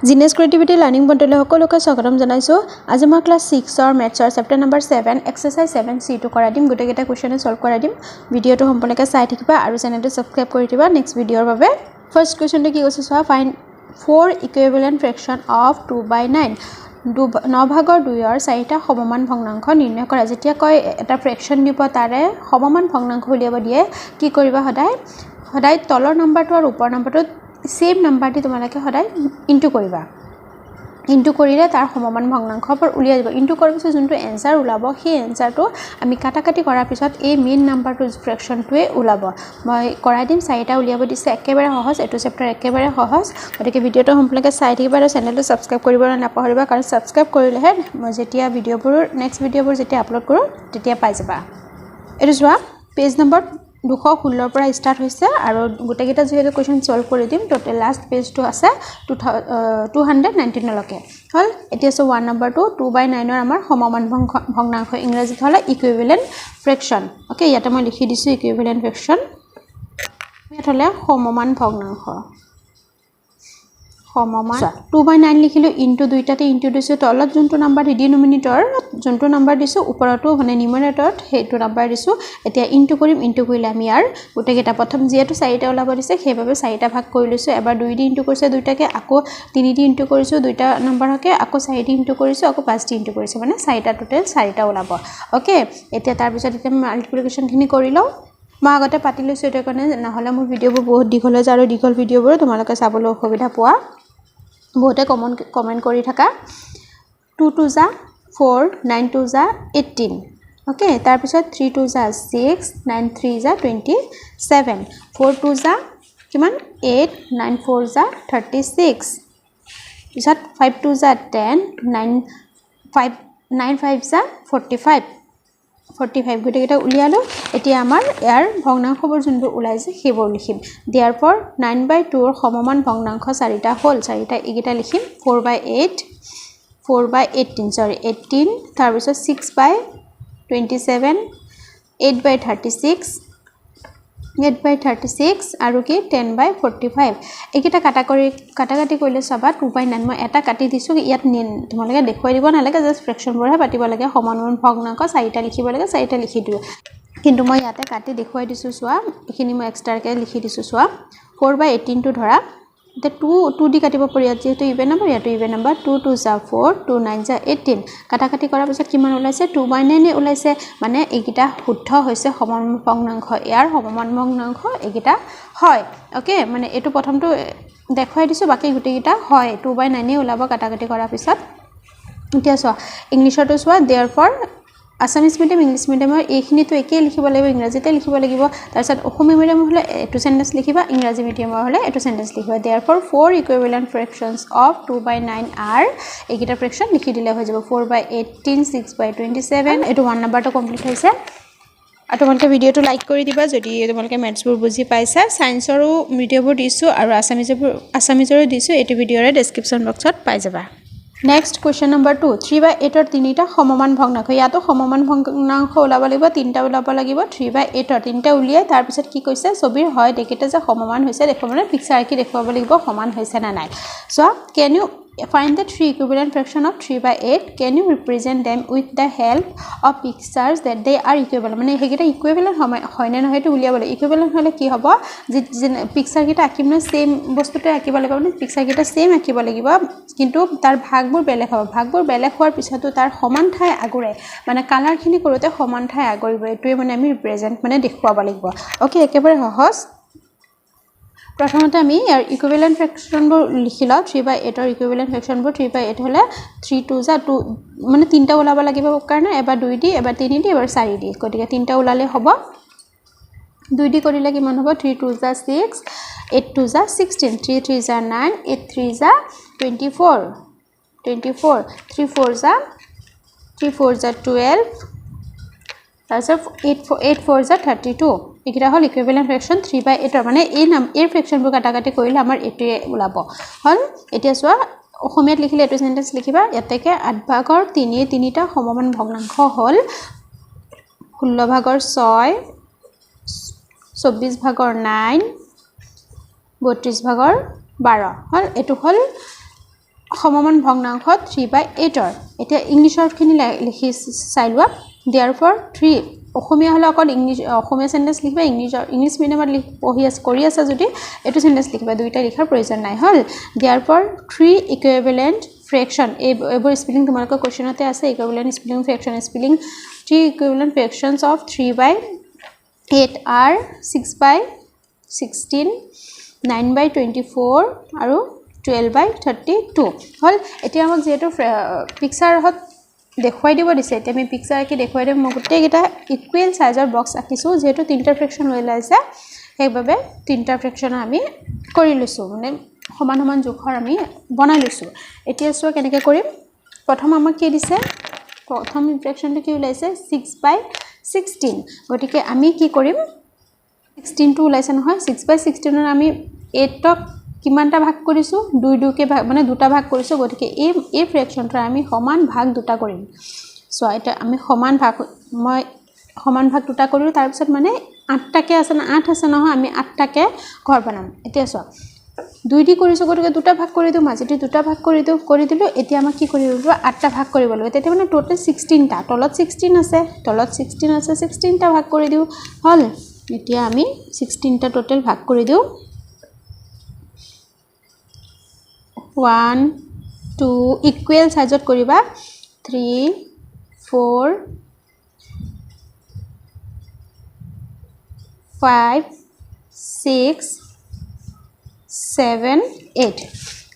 জিনেছ creativity learning পৰ্টেলৰ সকলোকে স্বাগতম জনাইছোঁ। আজি মই ক্লাছ 6ৰ মেথছৰ চেপ্টাৰ নম্বৰ 7 এক্সাৰচাইজ 7C2 কৰাই দিম। গোটেইকেইটা কুৱেশ্যনে সলভ কৰাই দিম। ভিডিঅ'টো সম্পূৰ্ণকৈ চাই থাকিবা আৰু চেনেলটো ছাবস্ক্ৰাইব কৰি দিবা নেক্সট ভিডিঅ'ৰ বাবে। ফাৰ্ষ্ট কুৱেশ্যনটো কি কৈছে চোৱা, ফাইণ্ড 4 ইকুইভেলেণ্ট ফ্ৰেকশ্যন অফ 2/9 9 ভাগৰ 2ৰ 4টা সমমান ভগ্নাংশ নিৰ্ণয় কৰা। যেতিয়া কয় এটা ফ্ৰেকশ্যন দিব তাৰে সমমান ভগ্নাংশ উলিয়াব দিয়ে, কি কৰিবা সদায় তলৰ নাম্বাৰটো আৰু ওপৰ নাম্বাৰটো সেম নাম্বাৰ দি তোমালোকে সদায় ইনটু কৰিবা। ইনটু কৰিলে তাৰ সমমান ভগ্নাংশবোৰ উলিয়াই যাব। ইনটু কৰাৰ পিছত যোনটো এনসাৰ ওলাব সেই এনসাৰটো আমি কাটাকাটি কৰাৰ পিছত এই মেইন নাম্বাৰটো ফ্ৰেকশ্যনটোৱে ওলাব। মই কৰাই দিম। 4টা উলিয়াব দিছে, একেবাৰে সহজ। এইটো চেপ্টাৰ একেবাৰে সহজ। গতিকে ভিডিঅ'টো সম্পূৰ্ণকৈ চাই থাকিবা আৰু চেনেলটো ছাবস্ক্ৰাইব কৰিবলৈ নাপাহৰিবা, কাৰণ ছাবস্ক্ৰাইব কৰিলেহে মই যেতিয়া নেক্সট ভিডিঅ'বোৰ যেতিয়া আপলোড কৰোঁ তেতিয়া পাই যাবা। এইটো চোৱা, পেজ নম্বৰ 216ৰ পৰা ষ্টাৰ্ট হৈছে আৰু গোটেইকেইটা যিহেতু কুৱেশ্যন সলভ কৰি দিম। টোটেল লাষ্ট পেজটো আছে 219লৈকে হ'ল। এতিয়া চোৱা 1 নম্বৰটো 2/9ৰ আমাৰ সমমান ভগ্নাংশ, ইংৰাজীত হ'লে ইকুইভেলেণ্ট ফ্ৰেকশ্যন। অ'কে, ইয়াতে মই লিখি দিছোঁ ইকুইভেলেণ্ট ফ্ৰেকশ্যন। ইয়াত হ'লে সমমান ভগ্নাংশ, সমমান 2/9 লিখিলোঁ। ইনটু দুইটাতে ইনটু দিছোঁ। তলত যোনটো নাম্বাৰ ডিনমিনেটৰ যোনটো নাম্বাৰ দিছোঁ, ওপৰতো মানে নিউমাৰেটৰত সেইটো নাম্বাৰ দিছোঁ। এতিয়া ইনটু কৰিম। ইনটু কৰিলে আমি ইয়াৰ গোটেইকেইটা প্ৰথম যিহেতু 4টা ওলাব দিছে সেইবাবে 4টা ভাগ কৰি লৈছোঁ। এবাৰ 2 দি ইনটু কৰিছে দুইটাকে, আকৌ 3 দি ইনটু কৰিছোঁ দুইটা নাম্বাৰকে, আকৌ 4 দি ইনটু কৰিছোঁ, আকৌ 5 দি ইনটু কৰিছোঁ, মানে 4টা টোটেল 4টা ওলাব। অ'কে, এতিয়া তাৰপিছত এতিয়া মাল্টিপ্লিকেশ্যনখিনি কৰি লওঁ। মই আগতে পাতি লৈছোঁ এইটো কাৰণে, নহ'লে মোৰ ভিডিঅ'বোৰ বহুত দীঘল হৈ যায় আৰু দীঘল ভিডিঅ'বোৰ তোমালোকে চাবলৈ অসুবিধা পোৱা। বহুতে কমেণ্ট কৰি থাকা। 2 2 যা 4, 9 2 যা 18। অ'কে, তাৰপিছত 3 2 যা 6, 9 3 যা 27, 4 2 যা কিমান 8, 9 4 যা 36, পিছত 5 2 যা 10, 9 5 যা 45 গোটেইকেইটা উলিয়ালোঁ। এতিয়া আমাৰ ইয়াৰ ভগ্নাংশবোৰ যোনবোৰ ওলাইছে সেইবোৰ লিখিম। দিয়াৰ পৰ 9/2ৰ সমমান ভগ্নাংশ 4টা হ'ল। 4টা এইকেইটা লিখিম। 18, তাৰপিছত 6/27, 8/36 আৰু কি 10/45। এইকেইটা কাটাকাটি কৰিলে চাবা 2/9। মই এটা কাটি দিছোঁ। ইয়াত তোমালোকে দেখুৱাই দিব নালাগে, জাষ্ট ফ্ৰেকশ্যনবোৰহে পাতিব লাগে। সমান ভগ্নাংশ 4টা লিখিব লাগে, 4টা লিখি দিওঁ। কিন্তু মই ইয়াতে কাটি দেখুৱাই দিছোঁ। চোৱা, এইখিনি মই এক্সট্ৰাকৈ লিখি দিছোঁ। চোৱা, 4/18টো ধৰা, এতিয়া 2 দি কাটিব পাৰি। ইয়াত যিহেতু ইভেন নম্বৰ, ইয়াতো ইভেন নম্বৰ। 2 2 যা 4, 2 9 যা 18। কাটাকাটি কৰাৰ পিছত কিমান ওলাইছে? 2/9 ওলাইছে। মানে এইকেইটা শুদ্ধ হৈছে সমমান ভগ্নাংশ। ইয়াৰ সমমান ভগ্নাংশ এইকেইটা হয়। অ'কে, মানে এইটো প্ৰথমটো দেখুৱাই দিছোঁ, বাকী গোটেইকেইটা হয়। 2/9 ওলাব কাটাকাটি কৰাৰ পিছত। এতিয়া চোৱা, ইংলিছতো চোৱা, দেয়াৰফৰ আছামিজ মিডিয়াম, ইংলিছ মিডিয়ামৰ এইখিনিতো একেই লিখিব লাগিব, ইংৰাজীতে লিখিব লাগিব। তাৰপিছত অসমীয়া মিডিয়ামৰ হ'লে এইটো চেণ্টেঞ্চ লিখিবা, ইংৰাজী মিডিয়ামৰ হ'লে এইটো চেণ্টেঞ্চ লিখিবা। দেয়াৰফৰ 4 ইকুইভেলেণ্ট ফ্ৰেকশ্যনছ অফ 2/9 আৰ, এইকেইটা ফ্ৰেকশ্যন লিখি দিলে হৈ যাব। 4/18, 6/27। এইটো 1 নম্বৰটো কমপ্লিট হৈছে। আৰু তোমালোকে ভিডিঅ'টো লাইক কৰি দিবা যদি তোমালোকে মেথছবোৰ বুজি পাইছা। ছায়েন্সৰো ভিডিঅ'বোৰ দিছোঁ আৰু আছামিজৰো দিছোঁ। এইটো ভিডিঅ'ৰে ডেছক্ৰিপশ্যন বক্সত পাই যাবা। নেক্সট কুৱেশ্যন নম্বৰ 2, 3/8ৰ 3টা সমমান ভগ্নাংশ। ইয়াতো সমমান ভগ্নাংশ ওলাব লাগিব, 3টা ওলাব লাগিব। 3/8ৰ 3টা উলিয়াই তাৰপিছত কি কৈছে, ছবিৰ হয় এইকেইটা যে সমমান হৈছে দেখুৱাব, মানে পিকচাৰ আঁকি দেখুৱাব লাগিব সমান হৈছে নে নাই। চ' কেন U find the 3 equivalent fraction of 3/8? Can you represent them with the help of pictures that they are equivalent? মানে সেইকেইটা ইকুইভেলেণ্ট হয় নে নহয় সেইটো উলিয়াব লাগিব। ইকুইভেলেণ্ট হ'লে কি হ'ব, যে পিকচাৰকেইটা আঁকিম নহয় ছেইম বস্তুটোৱে আঁকিব লাগিব, মানে পিকচাৰকেইটা ছেইম আঁকিব লাগিব, কিন্তু তাৰ ভাগবোৰ বেলেগ হ'ব। ভাগবোৰ বেলেগ হোৱাৰ পিছতো তাৰ সমান ঠাই আগুৰে, মানে কালাৰখিনি কৰোঁতে সমান ঠাই আগুৰিব। এইটোৱে মানে আমি ৰিপ্ৰেজেণ্ট মানে দেখুৱাব লাগিব। অ'কে, একেবাৰে সহজ। প্ৰথমতে আমি ইয়াৰ ইকুইভেলেণ্ট ফ্ৰেকশ্যনবোৰ লিখি লওঁ। 3/8ৰ ইকুইভেলেণ্ট ফ্ৰেকশ্যনবোৰ 3/8 হ'লে 3 2 যা 2, মানে 3টা ওলাব লাগিব কাৰণে এবাৰ 2 দি, এবাৰ 3 দি, এবাৰ 4 দি। গতিকে 3টা ওলালে হ'ব। 2 দি কৰিলে কিমান হ'ব? 3 2 যা 6, 8 2 যা 16, 3 3 যা 9, 8 3 যা 24, 3 4 যা 12, তাৰপিছত 8 4 যা 32। এইকেইটা হ'ল ইকুইভেলেণ্ট ফ্ৰেকশ্যন 3/8ৰ। মানে এই ফ্ৰেকশ্যনবোৰ কাটাকাটি কৰিলে আমাৰ এইটোৱে ওলাব হ'ল। এতিয়া চোৱা, অসমীয়াত লিখিলে এইটো চেণ্টেঞ্চ লিখিবা। ইয়াতেকে 8 ভাগৰ 3টা সমমান ভগ্নাংশ হ'ল 16 ভাগৰ 6, 24 ভাগৰ 9, 32 ভাগৰ 12 হ'ল। এইটো হ'ল সমমান ভগ্নাংশ 3/8 এতিয়া ইংলিছৰখিনি লিখি চাই লোৱা therefore 3 অসমীয়া হলে অকল অসমীয়া সেন্টেন্স লিখিবা ইংলিছ মিডিয়ামত পঢ়ি আছে কৰি আছে যদি এটো সেন্টেন্স লিখিবা দুইটা লিখাৰ প্ৰয়োজন নাই হল therefore 3 equivalent fraction এবোৰ স্পেলিং তোমালোকৰ কোৱেশ্চনতে আছে equivalent spelling fraction spelling 3 equivalent fractions of 3/8 are 6/16 9/24 আৰু 12/32 হল এতিয়া আমাক যেটো পিকচাৰত দেখুৱাই দিব দিছে এতিয়া আমি পিকচাৰ কি দেখুৱাই দিম মই গোটেই গিটা ইকুৱেল সাইজৰ বক্স আকিছো যেটো তিনটা ফ্ৰেকশন হৈ লাইছে সেইভাবে তিনটা ফ্ৰেকশন আমি কৰি লৈছো মানে সমান সমান জোখৰ আমি বনাই লৈছো এতিয়া সো কেনেকৈ কৰিম প্ৰথম আমাক কি দিছে প্ৰথম ফ্ৰেকশনটো কি ওলাইছে 6/16 গতিকে আমি কি কৰিম 16 টো ওলাইছে নহয় 6/16 ৰ আমি 8 ক কিমানটা ভাগ কৰিছো 2 কে ভাগ মানে দুটা ভাগ কৰিছো গতিকে এই ফ্ৰেকশনটো আমি সমান ভাগ দুটা কৰিম সো এটা আমি সমান ভাগ দুটা কৰিলো তাৰ পিছত মানে 8 টাকে আছে না 8 আছে নহয় আমি 8 টাকে ঘৰ বনাম এতিয়া সো 2 দি কৰিছো গতিকে দুটা ভাগ কৰি দিও মাজেটি দুটা ভাগ কৰি দিলো এতিয়া আমাক কি কৰিব 8টা ভাগ কৰিব লাগিব তেতিয়া মানে টোটাল 16 টা তলত 16 আছে 16 টা ভাগ কৰি দিও হল এতিয়া আমি 16 টা টোটাল ভাগ কৰি দিও 1 2 ইকুৱেল সাইজত কৰিবা 3 4 5 6 7 8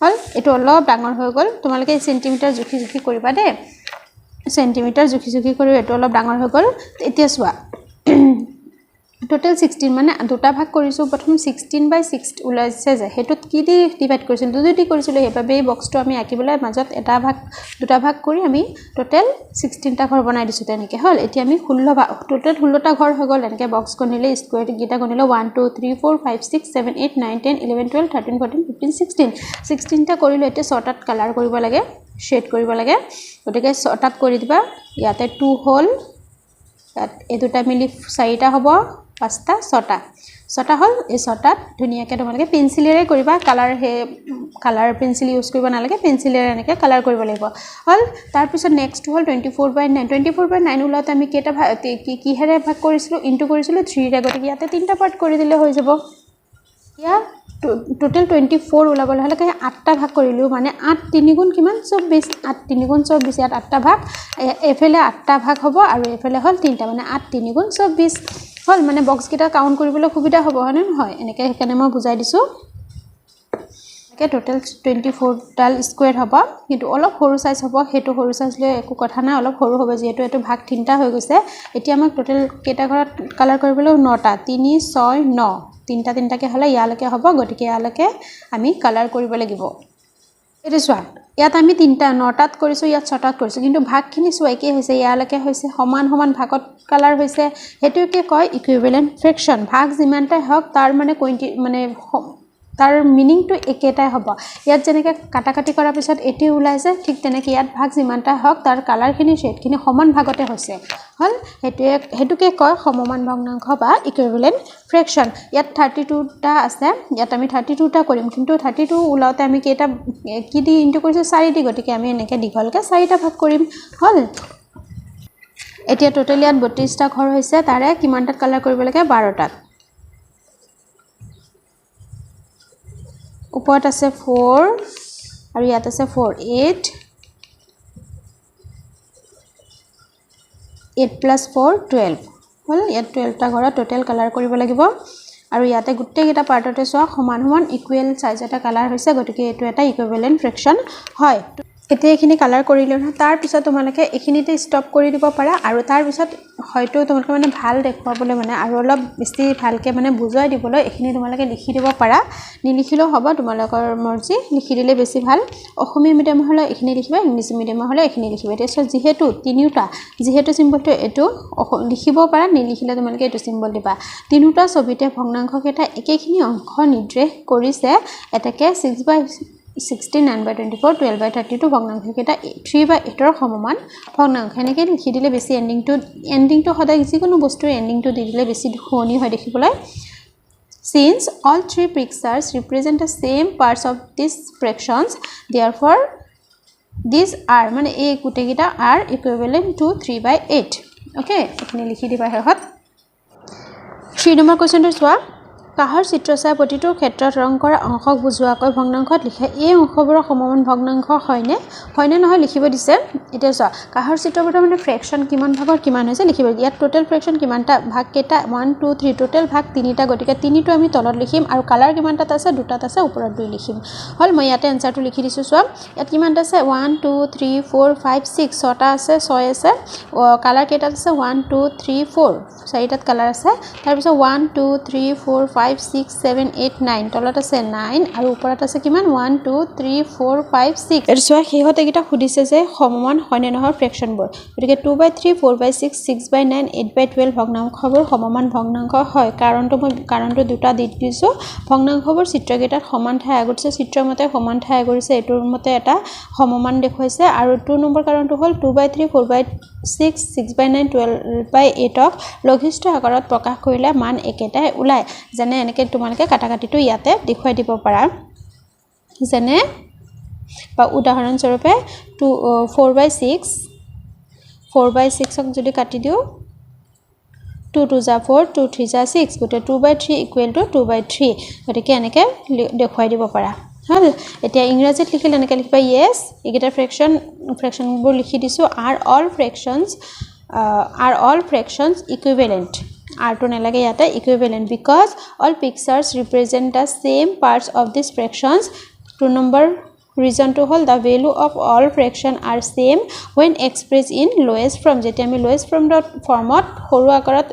হল এটো অলপ ডাঙৰ হৈ গল তোমালোকে সেন্টিমিটাৰ জুখি কৰিবা দে সেন্টিমিটাৰ জুখি কৰি এটো অলপ ডাঙৰ হৈ গল এতিয়া চোৱা টোটাল 16 মানে দুটা ভাগ কৰিছো প্ৰথম 16/6 ওলাইছে যে হেতুত কি দি ডিভাইড কৰিছিল দুটা দি কৰিছিল হেবাবে এই বক্সটো আমি আকিবলৈ মাজত এটা ভাগ দুটা ভাগ কৰি আমি টোটাল 16 টা ঘৰ বনাই দিছো তেনেকে হল এতিয়া আমি 16 টোটাল 16 টা ঘৰ হৈ গল এনেকে বক্স গনিলে স্কয়াৰ গিটা গনিলে 1 2 3 4 5 6 7 8 9 10 11 12 13 14 15 16 টা কৰিলে এতিয়া শৰ্টত কালাৰ কৰিব লাগে শেড কৰিব লাগে গতিকে শৰ্টত কৰি দিবা ইয়াতে 2 হল এই দুটা মিলি 4টা হ'ব 5টা 6টা হল এই 6টাত ধুনিয়াকে তোমালোকে পেন্সিলেৰে কৰিবা কালাৰ পেন্সিল ইউজ কৰিব নালাগে পেন্সিলেৰে এনেকে কালাৰ কৰিব লাগিব হল তাৰ পিছত নেক্সট হল 24/9 উলাতে আমি কেটা কিহেৰে ভাগ কৰিছিলো ইনটু কৰিছিলো 3 ৰে গতিকে ইয়াতে তিনটা পাৰ্ট কৰি দিলে হৈ যাব ইয়া টোটাল 24 উলাবলৈ হলে 8টা ভাগ কৰিলো মানে 8 3 গুণ কিমান 24 8 3 গুণ 24 ইয়াত 8টা ভাগ এফালে 8টা ভাগ হ'ব আৰু এফালে হল 3টা মানে 8 3 গুণ 24 হল মানে বক্স কিটা কাউন্ট কৰিবলৈ সুবিধা হ'ব হয়নে নহয় এনেকে হেকানে মই বুজাই দিছো একে টোটাল 24 ডাল স্কয়াৰ হ'ব কিন্তু অলপ সৰু সাইজ হ'ব হেতু সৰু সাইজ লৈ একো কথা নাই অলপ সৰু হ'ব যেহেতু এটো ভাগ 3টা হৈ গৈছে এতিয়া আমাক টোটাল কেটা ঘৰত কালাৰ কৰিবলৈ 9টা 3 6 9 তিনটা কে হলে ইয়ালৈকে হ'ব গটিকে ইয়ালৈকে আমি কালাৰ কৰিব লাগিব এটো চোৱা ইয়াত আমি 9টাত কৰিছো ইয়াত 6টাত কৰিছো কিন্তু ভাগখিনি সোৱাইকে হৈছে ইয়ালৈকে হৈছে সমান ভাগত কালাৰ হৈছে হেতুকে কয় ইকুইভ্যালেন্ট ফ্ৰেকশন ভাগ যিমানটাই হক তাৰ মানে তাৰ মিনিং টু একেটাই হ'ব ইয়াত যেনেকৈ কাটাকাটি কৰাৰ পিছত এটি ওলাইছে ঠিক তেনেকৈ ইয়াত ভাগ যিমানটা হওক তাৰ কালাৰখিনি শেডখিনি সমান ভাগতে হৈছে হল হেতুকে কয় সমমান ভগ্নাংশ বা ইকুইভ্যালেন্ট ফ্ৰেকশন ইয়াত 32 টা আছে ইয়াত আমি 32 টা কৰিম কিন্তু 32 ওলাওতে আমি কেটা কি দি ইনটু কৰিছো 4 দি গটিকে আমি এনেকৈ দীঘলকে 4টা ভাগ কৰিম হল এতিয়া টোটাল ইয়াত 32 টা ঘৰ হৈছে তাৰে কিমানটা কালাৰ কৰিব লাগে 12টাত উপৰত আছে 4 আৰু ইয়াত আছে 4 8 plus 4 12 হল ইয়াত 12টা ঘৰ টোটাল কালাৰ কৰিব লাগিব আৰু ইয়াতে গুটে গিটা পাৰ্টতে সমান সমান ইকুৱেল সাইজ এটা কালাৰ হৈছে গটিকে এটো এটা ইকুইভ্যালেন্ট ফ্ৰেকশন হয় এতিয়া এখিনি কালাৰ কৰিলে না তাৰ পিছত তোমালোকে এখিনিতে ষ্টপ কৰি দিব পাৰা আৰু তাৰ পিছত হয়তো তোমালোকে মানে ভাল দেখুৱাবলৈ মানে আৰু অলপ বেছি ভালকে মানে বুজাই দিবলৈ এখিনি তোমালোকে লিখি দিব পাৰা নিলিখিলেও হ'ব তোমালোকৰ মৰ্জি লিখি দিলে বেছি ভাল অসমীয়া মিডিয়াম হলে এখিনি লিখিবা ইংলিছ মিডিয়াম হলে এখিনি লিখিবা তেতিয়া যেহেতু তিনিটা যেহেতু সিম্বলটো এটো লিখিব পাৰা নিলিখিলে তোমালোকে এটো সিম্বল দিবা তিনিটা ছবিতে ভগ্নাংশ কেটা একেখিনি অংশ নিৰ্দেশ কৰিছে এটাকে 6/16 9/24 12/32 ভগ্নাংশ কেটা 3/8 ৰ সমমান ভগ্নাংশ এনেকৈ লিখি দিলে বেছি এন্ডিংটো সদায় যিকোনো বস্তুৰ এন্ডিংটো দি দিলে বেছি শুৱনি হয় দেখিবলৈ since all three pictures represent the same parts of these fractions therefore these are মানে এই গুটেকিটা are equivalent to 3/8 ওকে এখানে লিখি দিবা হেহত 3 নম্বৰ কোৱেশ্চনটো চোৱা কাহৰ চিত্ৰ চাই প্ৰতিটোৰ ক্ষেত্ৰত ৰং কৰা অংশক বুজোৱাকৈ ভগ্নাংশত লিখে এই অংশবোৰৰ সমমান ভগ্নাংশ হয়নে নহয় লিখিব দিছে এতিয়া চোৱা কাহৰ চিত্ৰবোৰ মানে ফ্ৰেকশন কিমান ভাগৰ কিমান হৈছে লিখিব ইয়াত টোটাল ফ্ৰেকশন কিমানটা ভাগ কেটা 1 2 3 টোটাল ভাগ তিনিটা গতিকে তিনিটো আমি তলত লিখিম আৰু কালাৰ কিমানটা আছে দুটাত আছে ওপৰত দুই লিখিম হল মই ইয়াতে আনসাৰটো লিখি দিছো চোৱা ইয়াত কিমানটা আছে 1 2 3 4 5 6 ছটা আছে 6 আছে কালাৰ কেটা আছে 1 2 3 4 চাৰিটাত কালাৰ আছে তাৰ পিছত 1 2 3 4 5 6 7 8 9 তলত আছে 9 আৰু ওপৰত আছে কিমান 1 2 3 4 5 6 এৰ সোৱা হেহতে কিটা খুদিছে যে সমমান হয়নে নহয় ফ্ৰেকশনবোৰ গতিকে 2/3 4/6 6/9 8/12 ভগ্নাংশবোৰ সমমান ভগ্নাংশ হয় কাৰণটো দুটা দি দিছো ভগ্নাংশবোৰ চিত্ৰকেইটাত সমান ঠাই আগৰিছে চিত্ৰমতে সমান ঠাই আগৰিছে এটোৰ মতে এটা সমমান দেখুৱাইছে আৰু 2 নম্বৰ কাৰণটো হ'ল 2/3 4/6 6/9 12/8 ক লঘিষ্ঠ আকাৰত প্ৰকাশ কৰিলে মান একেটাই ওলাই যেনে এনেকে তোমালকে কাটাকাটিটো ইয়াতে দেখুৱাই দিব পাৰা যেনে বা উদাহৰণ স্বৰূপে 4/6 ক যদি কাটি দিও 2 2 যা 4 2 3 যা 6 গতে 2/3 ইকুৱেল টু 2/3 গতিকে এনেকে দেখুৱাই দিব পাৰা হল এতিয়া ইংৰাজীত লিখিলে এনেকে লিখিবা yes এগিটা ফ্ৰেকশনবোৰ লিখি দিছো are all fractions equivalent are to nalage yata equivalent because all pictures represent the same parts of these fractions 2 number reason to hold the value of all fraction are same when expressed in lowest form jeti ami lowest form dot format horu akarat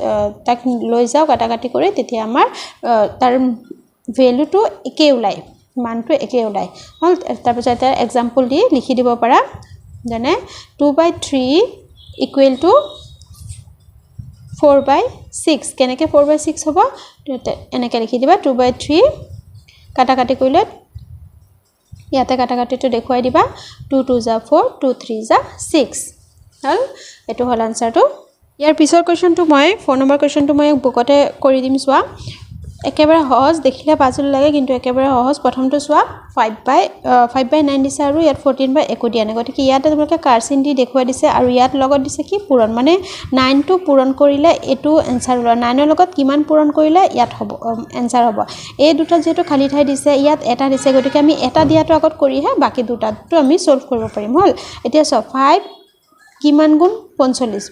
tak loi jao katakati kore tetia amar tar value to eke ulai মান to eke ulai hol tar pichot eta example di likhi dibo para jane 2/3 equal to 4/6 কেনেকে 4/6 হ'ব এনেকে লিখি দিবা 2/3 কাটাকাটি কৰিলে ইয়াতে কাটাকাটিটো দেখুৱাই দিবা 2 2 যা 4 2 3 যা 6 হল এটো হল আনসাৰটো ইয়াৰ পিছৰ কোৱেশ্চনটো মই 4 নম্বৰ কোৱেশ্চনটো মই বুকতে কৰি দিম চোৱা একেবাৰে সহজ দেখিলে পাজল লাগে কিন্তু একেবাৰে সহজ প্ৰথমটো চোৱা 5/9 দিছে আৰু ইয়াত 14/1 দিয়া নাই গতিকে ইয়াতে তোমালোকে কাৰ্চিন দি দেখুৱাই দিছে আৰু ইয়াত লগত দিছে কি পূৰণ মানে 9 টো পূৰণ কৰিলে এটো আনসাৰ ওলা 9 ৰ লগত কিমান পূৰণ কৰিলে ইয়াত হ'ব আনসাৰ হ'ব এই দুটা যেটো খালি ঠাই দিছে ইয়াত এটা দিছে গতিকে আমি এটা দিয়াটো আগত কৰিহে বাকি দুটাটো আমি সলভ কৰিব পাৰিম হল এতিয়া সব 5 কিমান গুণ 45